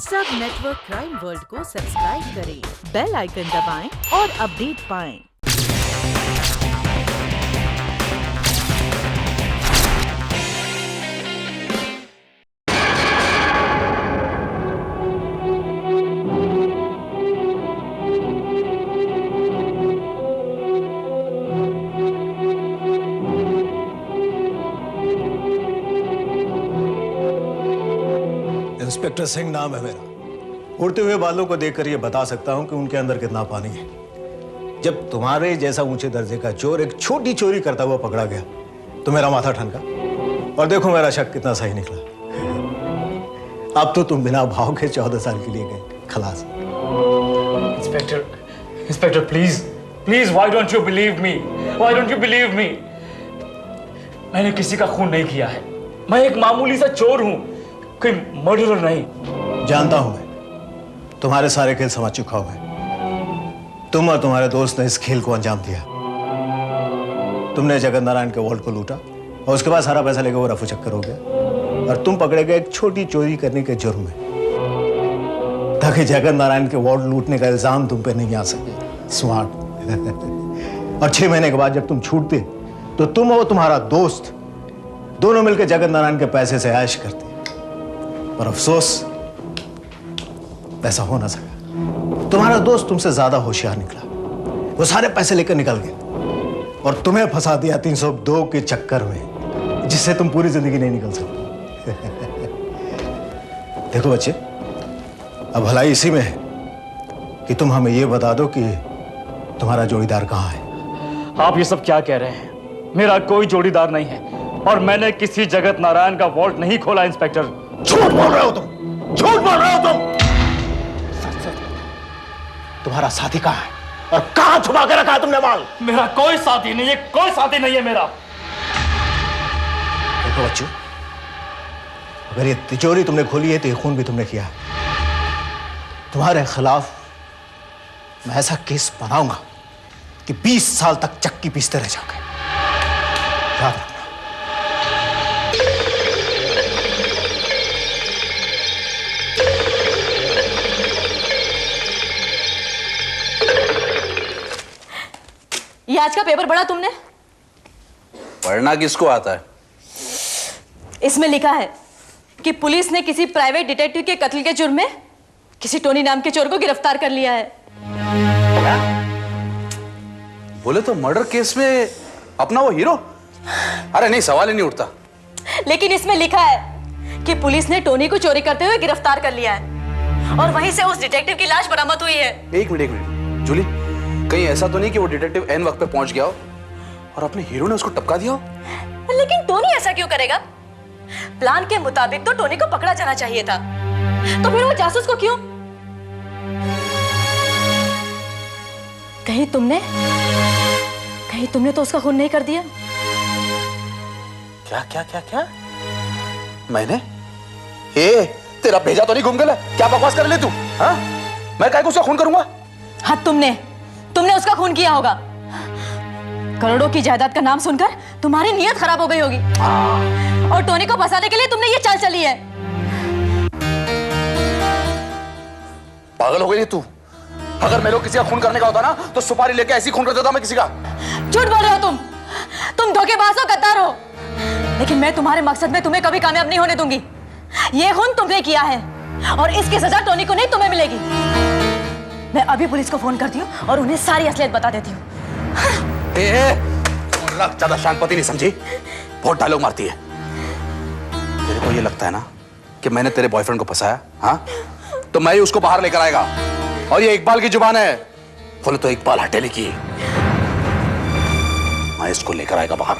सब network crime world को subscribe करें, बेल आइकन दबाएं और अपडेट पाएं। इंस्पेक्टर सिंह नाम है मेरा। उड़ते हुए बालों को देखकर यह बता सकता हूं कि उनके अंदर कितना पानी है। जब तुम्हारे जैसा ऊंचे दर्जे का चोर एक छोटी चोरी करता हुआ पकड़ा गया तो मेरा माथा ठनका, और देखो मेरा शक कितना सही निकला। अब तो तुम बिना भाव के 14 साल के लिए गए खलास। Inspector please why don't you believe me? Why don't you believe me? मैंने किसी का खून नहीं किया है। मैं एक मामूली सा चोर हूं, कोई मर्डरर नहीं। जानता हूं मैं, तुम्हारे सारे खेल समझ चुका हूं मैं। तुम और तुम्हारे दोस्त ने इस खेल को अंजाम दिया। तुमने जगत नारायण के वॉल्ट को लूटा और उसके बाद सारा पैसा लेकर वो रफू चक्कर हो गया, और तुम पकड़े गए एक छोटी चोरी करने के जुर्म में, ताकि जगत नारायण के वॉल्ट लूटने का इल्जाम तुम पे नहीं आ सके। स्मार्ट। और 6 महीने के बाद जब तुम छूटते तो तुम और तुम्हारा दोस्त दोनों मिलकर जगत नारायण के पैसे से ऐश करते, पर अफसोस ऐसा हो ना सका। तुम्हारा दोस्त तुमसे ज्यादा होशियार निकला। वो सारे पैसे लेकर निकल गया और तुम्हें फंसा दिया 302 के चक्कर में, जिससे तुम पूरी जिंदगी नहीं निकल सकते। देखो बच्चे, अब भलाई इसी में है कि तुम हमें यह बता दो कि तुम्हारा जोड़ीदार कहां है। आप ये सब क्या कह रहे हैं? मेरा कोई जोड़ीदार नहीं है और मैंने किसी जगत नारायण का वॉल्ट नहीं खोला। इंस्पेक्टर, झूठ बोल रहे हो तुम, झूठ बोल रहे हो तुम। तुम्हारा साथी कहां है और कहां छुपा के रखा है तुमने माल? मेरा कोई साथी नहीं है, कोई साथी नहीं है मेरा। देखो बच्चों, अगर ये तिजोरी तुमने खोली है तो ये खून भी तुमने किया है। तुम्हारे खिलाफ मैं ऐसा केस बनाऊंगा कि 20 साल तक चक्की पीसते रह जाओगे। याद रखना। ये आज का पेपर पढ़ा तुमने? पढ़ना किसको आता है? इसमें लिखा है कि पुलिस ने किसी प्राइवेट डिटेक्टिव के कत्ल के जुर्म में किसी टोनी नाम के चोर को गिरफ्तार कर लिया है। क्या? बोले तो मर्डर केस में अपना वो हीरो? अरे नहीं, सवाल ही नहीं उठता। लेकिन इसमें लिखा है कि पुलिस ने टोनी को चोरी करते हुए गिरफ्तार कर लिया है और वहीं से उस डिटेक्टिव की लाश बरामद हुई है। एक मिनट जूली, कहीं ऐसा तो नहीं कि वो डिटेक्टिव एन वक्त पे पहुंच गया हो और अपने हीरो ने उसको टपका दिया हो? लेकिन टोनी ऐसा क्यों करेगा? प्लान के मुताबिक तो टोनी को पकड़ा जाना चाहिए था, तो फिर वो जासूस को क्यों? कहीं तुमने तो उसका खून नहीं कर दिया? क्या क्या क्या क्या? मैंने? तेरा भेजा तो नहीं घूम गया? क्या बकवास कर ले तू? हाँ? मैं काहे को उसका खून करूंगा? हाँ, तुमने उसका खून किया होगा। करोड़ों की जायदाद का नाम सुनकर तुम्हारी नीयत खराब हो गई होगी और टोनी को फंसाने के लिए तुमने ये चाल चली है। पागल हो गई तू? अगर मेरे को किसी का खून करने का होता ना तो सुपारी लेके ऐसी खून कर देता मैं किसी का। झूठ बोल रहे हो तुम धोखेबाज हो, गद्दार हो। लेकिन मैं तुम्हारे मकसद में तुम्हें कभी कामयाब नहीं होने दूंगी। ये खून तुमने किया है और इसकी सजा टोनी को नहीं, तुम्हें मिलेगी। मैं अभी पुलिस को फोन करती हूँ और उन्हें सारी असलियत बता देती हूँ। ज्यादा शांतपति नहीं समझी, बहुत डायलॉग मारती है। तेरे को ये लगता है ना कि मैंने तेरे बॉयफ्रेंड को फंसाया? हाँ, तो मैं ही उसको बाहर लेकर आएगा। और ये इकबाल की जुबान है, बोले तो इकबाल हटेली की। मैं इसको लेकर आएगा बाहर।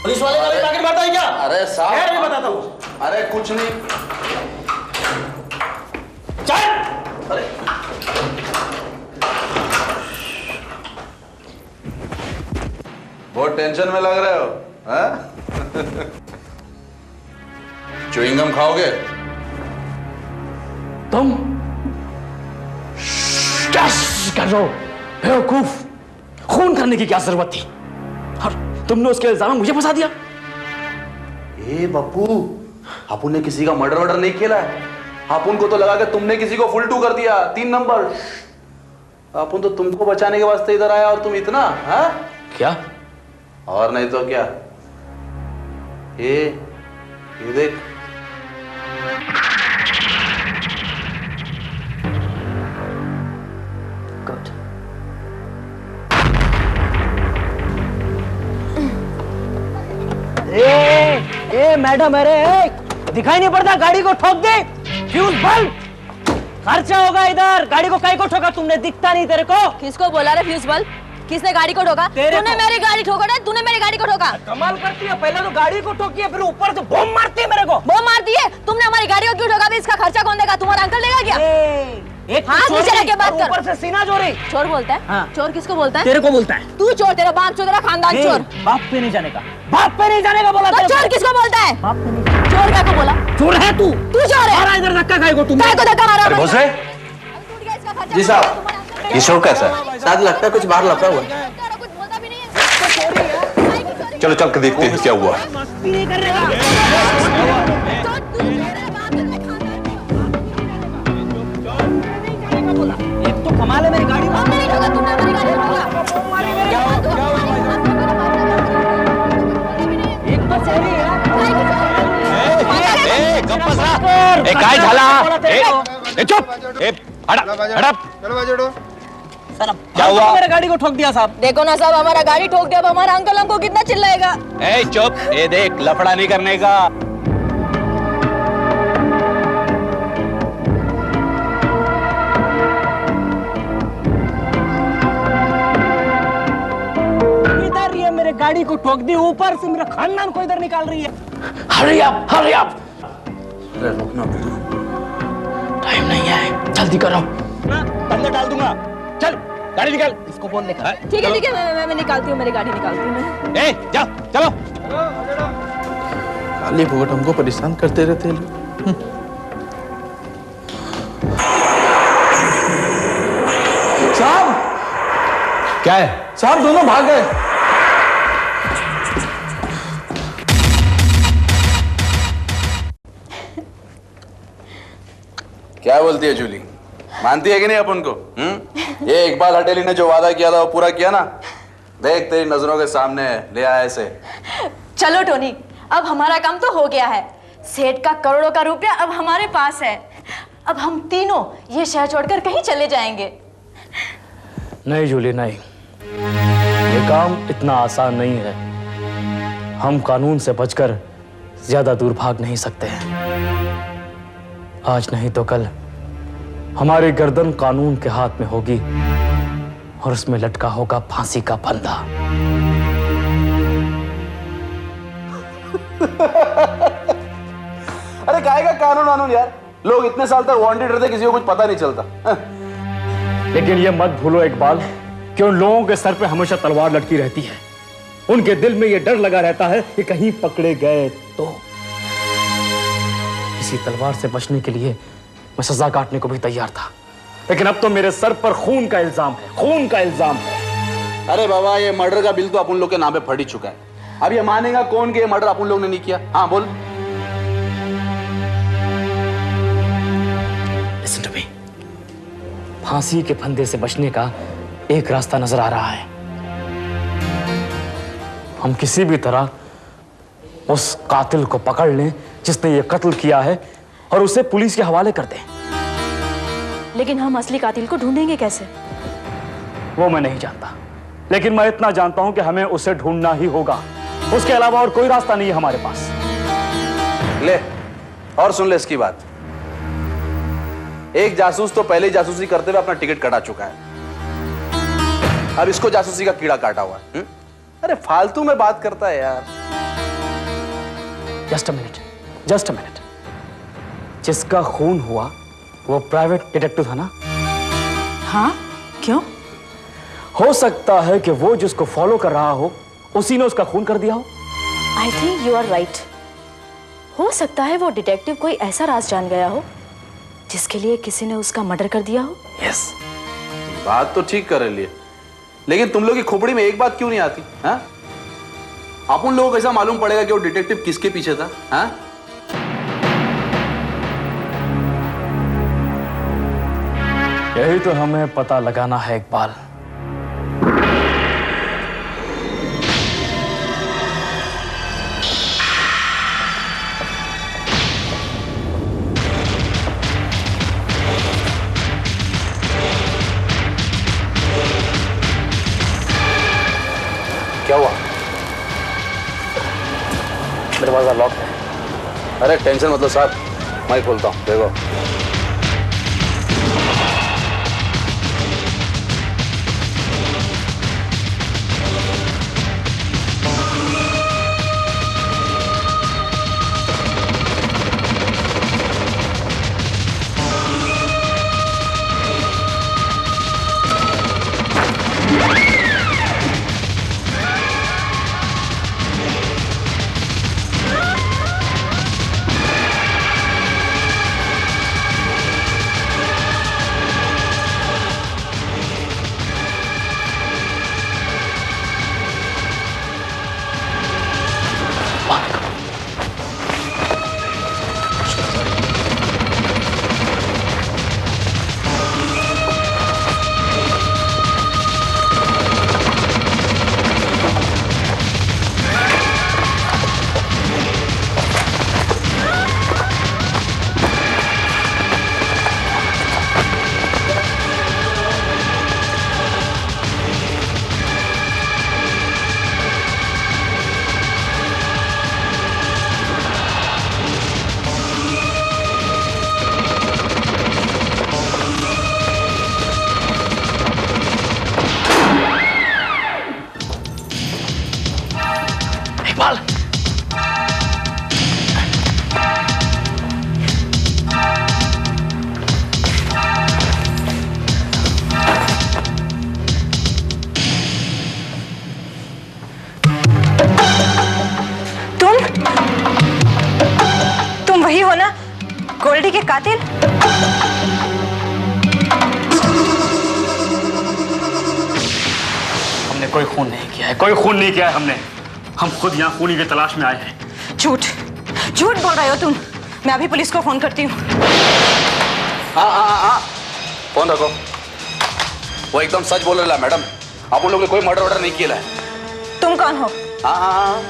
पुलिस वाले का भी पैकेट मारता है क्या? अरे साहब, खैर भी बताता हूँ। अरे कुछ नहीं। चल। अरे बहुत टेंशन में लग रहे हो, हाँ? च्युइंगम खाओगे? तुम क्या कर रहे हो बेवकूफ? खून करने की क्या जरूरत थी? और तुमने उसके इल्जाम में मुझे फंसा दिया। ए बप्पू, अपुन ने किसी का मर्डर वर्डर नहीं किया है। अपुन को तो लगा कि तुमने किसी को फुल टू कर दिया, 3 नंबर। अपुन तो तुमको बचाने के वास्ते इधर आया और तुम इतना, हाँ? क्या? और नहीं तो क्या। ये देख, गुड। ए मैडम, अरे दिखाई नहीं पड़ता? गाड़ी को ठोक दे, फ्यूज बल्ब खर्चा होगा इधर। गाड़ी को काहे को ठोका तुमने? दिखता नहीं तेरे को? किसको बोला रे फ्यूज बल्ब? किसने गाड़ी को ठोका? तूने मेरी गाड़ी ठोका ना, तूने मेरी गाड़ी को ठोका। कमाल करती है, पहले तो गाड़ी को ठोकी है, फिर ऊपर से बम मारती है मेरे को। बम मारती है? तुमने हमारी गाड़ी को क्यों ठोका? इसका खर्चा कौन देगा? तुम्हारा अंकल देगा क्या? एक हाथ नीचे रख के बात कर। ऊपर से सीना चोरी। चोर बोलता है? हाँ। चोर किसको बोलता है? तेरे को बोलता है। तू चोर, तेरा बाप चोर, तेरा खानदान चोर। बाप पे नहीं जाने का, बाप पे नहीं जाने का बोला। तो चोर किसको बोलता है? बाप पे नहीं। चोर क्या को बोला? चोर है तू। तू चोर है। मारा इधर धक्का खाए को तुम। काय को धक्का मारा? अरे भोसले। जी साहब, ये शो कैसा है? शायद लगता है कुछ बाहर लगा हुआ है। कुछ बोलता भी नहीं है। चलो चल के देखते हैं क्या हुआ। मस्ती नहीं कर रहा। एक तो कमाल है, मेरी गाड़ी में नहीं ठोका, तुमने हमारी गाड़ी को ठोका। एक तो चोरी है। काय झाला? चुप! हड़प! क्या हुआ? मेरे गाड़ी को ठोक दिया साहब। देखो ना साहब, हमारा गाड़ी ठोक दिया। अब हमारा अंकल हमको कितना चिल्लाएगा। ए चुप! ये देख, लफड़ा नहीं करने का। इधर ये मेरे गाड़ी को ठोक दी, ऊपर से मेरे खानदान को इधर निकाल रही है। Hurry up! अरे रुकना बिल्कुल। टाइम नहीं है, जल्दी करो। अंदर डाल दूंगा। चल, गाड़ी निकाल। इसको बोल लेकर। ठीक है, मैं निकालती हूँ, मेरी गाड़ी निकालती हूँ मैं। ए, जा, चलो। खाली भुगट हमको परेशान करते रहते हैं। साहब! क्या है? साहब दोनों भाग गए। क्या बोलती है जूली? मानती है कि नहीं अपन को? ये इकबाल हटेली ने जो वादा किया था वो पूरा किया ना? देख, तेरी नजरों के सामने ले आया इसे। चलो टोनी, अब हमारा काम तो हो गया है। सेठ का करोड़ों का रुपया अब हमारे पास है। अब हम तीनों ये शहर छोड़कर कहीं चले जाएंगे। नहीं जूली, नहीं। ये काम इतना आसान नहीं है। हम कानून से बचकर ज्यादा दूर भाग नहीं सकते हैं। आज नहीं तो कल हमारी गर्दन कानून के हाथ में होगी और उसमें लटका होगा फांसी का फंदा। अरे काहे का कानून वानून यार? लोग इतने साल तक वांटेड रहते, किसी को कुछ पता नहीं चलता। लेकिन ये मत भूलो इकबाल कि उन लोगों के सर पे हमेशा तलवार लटकी रहती है। उनके दिल में ये डर लगा रहता है कि कहीं पकड़े गए तो। इसी तलवार से बचने के लिए मैं सजा काटने को भी तैयार था, लेकिन अब तो मेरे सर पर खून का इल्जाम है, खून का इल्जाम है। अरे बाबा, ये मर्डर का बिल तो अपन लोग के नाम पे फट ही चुका है। अब ये मानेगा कौन कि ये मर्डर अपन लोग ने नहीं किया? हाँ बोल। Listen to me. फांसी के फंदे से बचने का एक रास्ता नजर आ रहा है। हम किसी भी तरह उस कातिल को पकड़ लें जिसने ये कत्ल किया है और उसे पुलिस के हवाले कर दें। लेकिन हम असली कातिल को ढूंढेंगे कैसे? वो मैं नहीं जानता, लेकिन मैं इतना जानता हूं कि हमें उसे ढूंढना ही होगा। उसके अलावा और कोई रास्ता नहीं है हमारे पास। ले और सुन ले इसकी बात। एक जासूस तो पहले ही जासूसी करते हुए अपना टिकट कटा चुका है। अब इसको जासूसी का कीड़ा काटा हुआ है। अरे फालतू में बात करता है यार। Just a minute, just a minute. जिसका खून हुआ वो प्राइवेट डिटेक्टिव था ना? हाँ, क्यों? हो सकता है कि वो जिसको फॉलो कर रहा हो उसी ने उसका खून कर दिया हो। I think you are right. हो सकता है वो डिटेक्टिव कोई ऐसा राज जान गया हो जिसके लिए किसी ने उसका मर्डर कर दिया हो। यस, बात तो ठीक कर लिए, लेकिन तुम लोग की खोपड़ी में एक बात क्यों नहीं आती? हाँ? आप उन लोगों को कैसा मालूम पड़ेगा कि वो डिटेक्टिव किसके पीछे था? हाँ? यही तो हमें पता लगाना है इकबाल। क्या हुआ? दरवाजा लॉक है। अरे टेंशन मतलब साहब, मैं खोलता हूँ, देखो। इकबाल, तुम वही हो ना गोल्डी के कातिल? हमने कोई खून नहीं किया है, कोई खून नहीं किया है हमने। हम खुद यहाँ खूनी की तलाश में आए हैं। झूठ झूठ बोल रहे हो तुम। मैं अभी पुलिस को फोन करती हूँ। हाँ, फोन रखो। वो एकदम सच बोल रहा है मैडम, आप उन लोगों ने कोई मर्डर वर्डर नहीं किया है। तुम कौन हो? हाँ,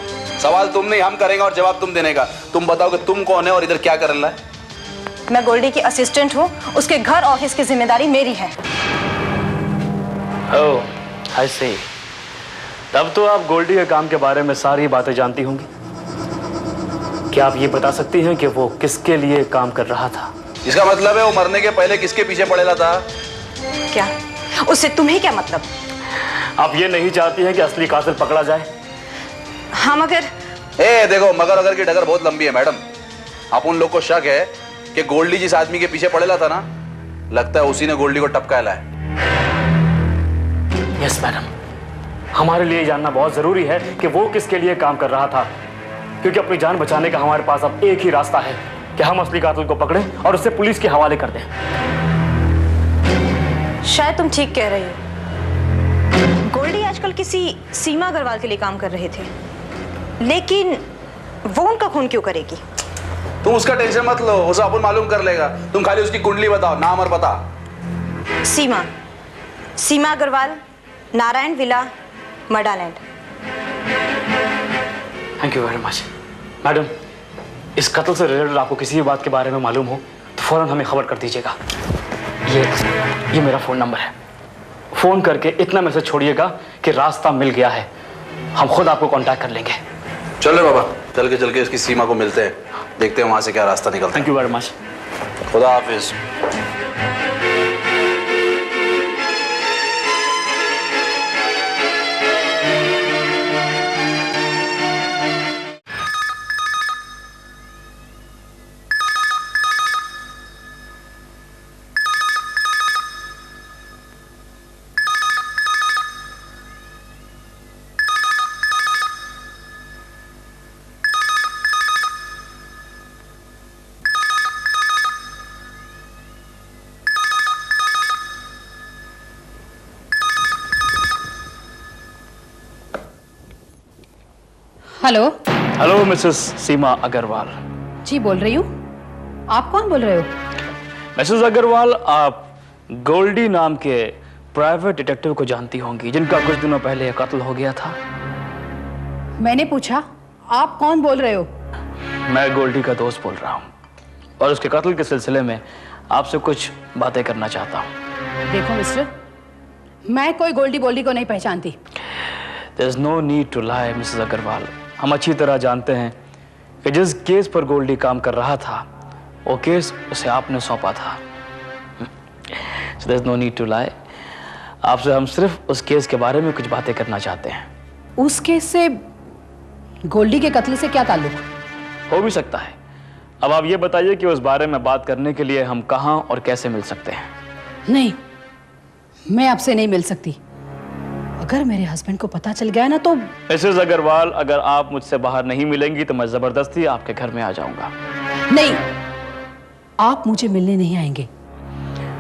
सवाल तुम नहीं हम करेंगे और जवाब तुम देने का। तुम बताओ कि तुम कौन है और इधर क्या कर रहा है? मैं गोल्डी की असिस्टेंट हूँ, उसके घर ऑफिस की जिम्मेदारी मेरी है। ओह, आई सी। तब तो आप गोल्डी के काम के बारे में सारी बातें जानती होंगी। क्या आप ये बता सकती हैं कि वो किसके लिए काम कर रहा था? इसका मतलब है वो मरने के पहले किसके पीछे पड़ेला था? क्या? उससे तुम्हें क्या मतलब? आप ये नहीं चाहती हैं कि असली कातिल पकड़ा जाए? हाँ मगर देखो, मगर अगर की डगर बहुत लंबी है मैडम। आप उन लोग को शक है कि गोल्डी जिस आदमी के पीछे पड़ेला था ना, लगता है उसी ने गोल्डी को टपकाया है। यस मैडम, हमारे लिए जानना बहुत जरूरी है कि वो किसके लिए काम कर रहा था, क्योंकि अपनी जान बचाने का हमारे पास अब एक ही रास्ता है कि हम असली कातिल को पकड़ें और उसे पुलिस के हवाले कर दें। शायद तुम ठीक कह रही हो। गोल्डी आजकल किसी सीमा अग्रवाल के लिए काम कर रहे थे, लेकिन वो उनका खून क्यों करेगी? तुम उसका टेंशन मत लो, उसे अपन मालूम कर लेगा। तुम खाली उसकी कुंडली बताओ, नाम और पता। सीमा अग्रवाल, नारायण विला, मडालैंड। Thank you very much madam. इस कत्ल से रिलेटेड आपको किसी भी बात के बारे में मालूम हो तो फौरन हमें खबर कर दीजिएगा। ये मेरा फ़ोन नंबर है। फ़ोन करके इतना मैसेज छोड़िएगा कि रास्ता मिल गया है, हम खुद आपको कांटेक्ट कर लेंगे। चलो बाबा, चल के इसकी सीमा को मिलते हैं, देखते हैं वहां से क्या रास्ता निकलता है। Thank you very much. खुदा हाफिज। हेलो। हेलो मिसेस सीमा अग्रवाल। जी बोल रही हूँ। आप कौन बोल रहे हो? मिसेस अग्रवाल, आप गोल्डी नाम के प्राइवेट डिटेक्टिव को जानती होंगी जिनका कुछ दिनों पहले कत्ल हो गया था। मैंने पूछा आप कौन बोल रहे हो? मैं गोल्डी का दोस्त बोल रहा हूँ और उसके कत्ल के सिलसिले में आपसे कुछ बातें करना चाहता हूँ। देखो मिस्टर, मैं कोई गोल्डी बोल्डी को नहीं पहचानती। There is no need to lie, Mrs Agarwal. हम अच्छी तरह जानते हैं कि जिस केस पर गोल्डी काम कर रहा था वो केस उसे आपने सौंपा था। So there is no need to lie। आपसे हम सिर्फ उस केस के बारे में कुछ बातें करना चाहते हैं। उस केस से गोल्डी के कत्ल से क्या ताल्लुक? हो भी सकता है। अब आप ये बताइए कि उस बारे में बात करने के लिए हम कहाँ और कैसे मिल सकते हैं? नहीं, मैं आपसे नहीं मिल सकती। अगर मेरे हस्बैंड को पता चल गया ना तो। मिसेस अग्रवाल, अगर आप मुझसे बाहर नहीं मिलेंगी तो मैं जबरदस्ती आपके घर में आ जाऊंगा। नहीं, आप मुझे मिलने नहीं आएंगे।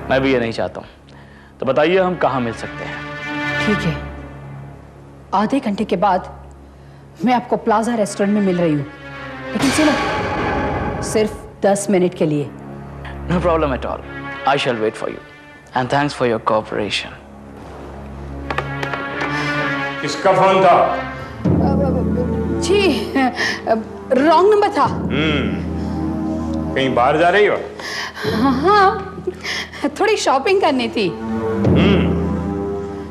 मैं भी ये नहीं चाहता हूँ। तो बताइए हम कहाँ मिल सकते हैं? ठीक है, आधे घंटे के बाद मैं आपको प्लाजा रेस्टोरेंट में मिल रही हूँ, लेकिन सुनो, सिर्फ 10 मिनट के लिए। No problem at all. I shall wait for you and thanks for your cooperation. किसका फोन था? जी रॉन्ग नंबर था। कहीं बाहर जा रही हो? हाँ, थोड़ी शॉपिंग करनी थी।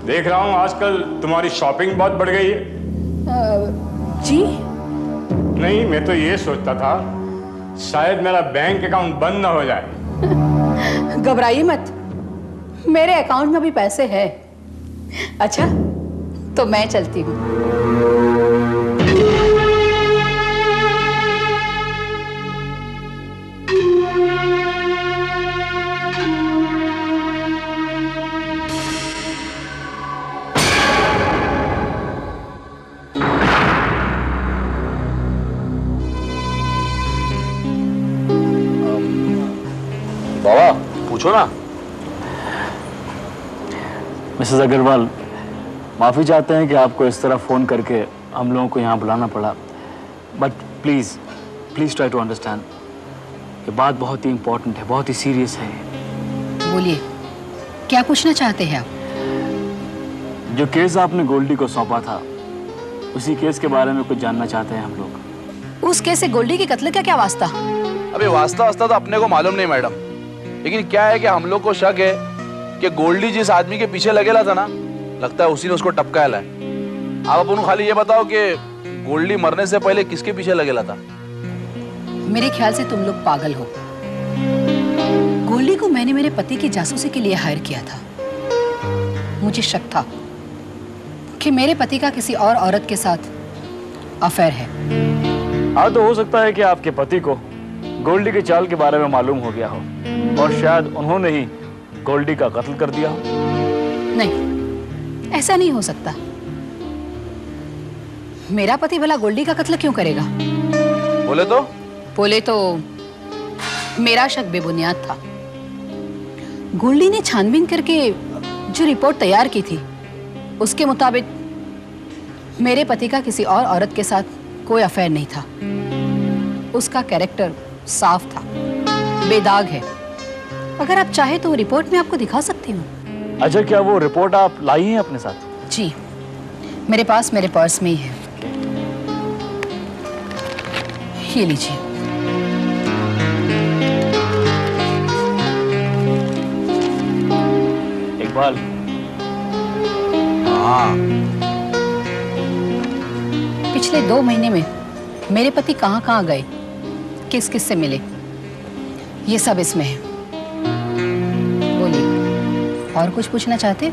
देख रहा हूँ आजकल तुम्हारी शॉपिंग बहुत बढ़ गई है। जी नहीं, मैं तो ये सोचता था शायद मेरा बैंक अकाउंट बंद ना हो जाए। घबराइए मत, मेरे अकाउंट में भी पैसे हैं। अच्छा, तो मैं चलती हूँ। बाबा पूछो ना। मिसेस अग्रवाल, माफ़ी चाहते हैं कि आपको इस तरह फ़ोन करके हम लोगों को यहाँ बुलाना पड़ा, but please please try to understand कि बात बहुत ही इम्पोर्टेंट है, बहुत ही सीरियस है। बोलिए, क्या पूछना चाहते हैं आप? जो केस आपने गोल्डी को सौंपा था उसी केस के बारे में कुछ जानना चाहते हैं हम लोग। उस केस से गोल्डी के कत्ल का क्या वास्ता? अबे वास्ता वास्ता तो अपने को मालूम नहीं मैडम, लेकिन क्या है कि हम लोग को शक है कि गोल्डी जिस आदमी के पीछे लगेला था ना, लगता है उसी ने उसको टपकाया है। आप अपन खाली ये बताओ कि गोल्डी मरने से पहले किसके पीछे लगेला था? मेरे ख्याल से तुम लोग पागल हो। गोल्डी को मैंने मेरे पति की जासूसी के लिए हायर किया था। मुझे शक था कि मेरे पति का किसी और औरत के साथ अफेयर है। हाँ, तो हो सकता है कि आपके पति को गोल्डी के चाल के बारे में मालूम हो गया हो और शायद उन्होंने ही गोल्डी का कत्ल कर दिया हो। नहीं, ऐसा नहीं हो सकता। मेरा पति भला गोल्डी का कत्ल क्यों करेगा? बोले तो मेरा शक बेबुनियाद था। गोल्डी ने छानबीन करके जो रिपोर्ट तैयार की थी उसके मुताबिक मेरे पति का किसी और औरत के साथ कोई अफेयर नहीं था। उसका कैरेक्टर साफ था, बेदाग है। अगर आप चाहे तो वो रिपोर्ट में आपको दिखा सकती हूँ। अच्छा, क्या वो रिपोर्ट आप लाई हैं अपने साथ? जी, मेरे पास मेरे पर्स में ही है। ये लीजिए। इकबाल, हाँ, पिछले 2 महीने में मेरे पति कहाँ गए, किस किस से मिले, ये सब इसमें है। बोलिए, और कुछ पूछना चाहते?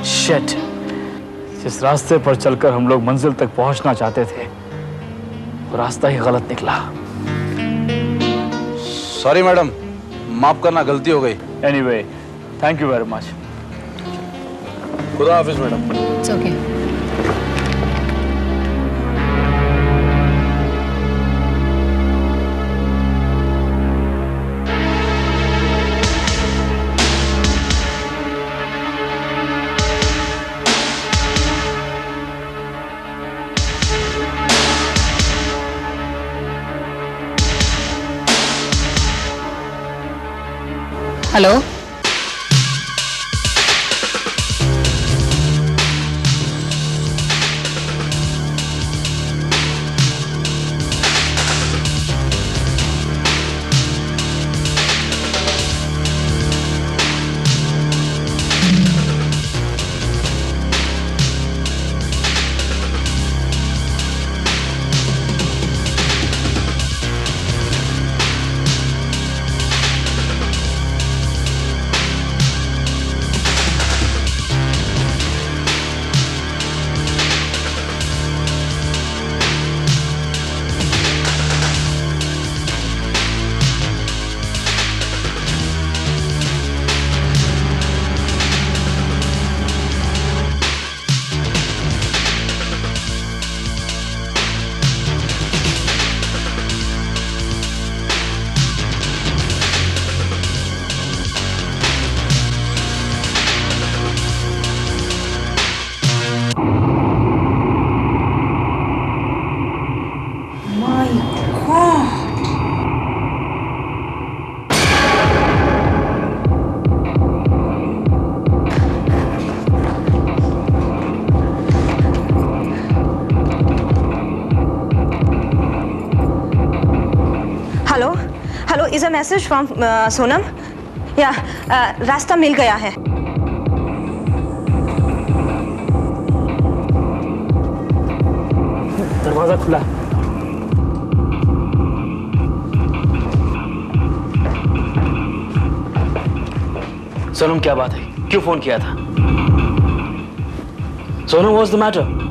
शिट, जिस रास्ते पर चलकर हम लोग मंजिल तक पहुंचना चाहते थे वो रास्ता ही गलत निकला। सॉरी मैडम, माफ करना, गलती हो गई। Anyway, thank you very much. खुदा हाफिज madam. It's okay. Hello. Hello, is a message from Sonam. या रास्ता मिल गया है। दरवाजा खुला। सोनम, क्या बात है? क्यों फोन किया था? Sonam, what's the matter?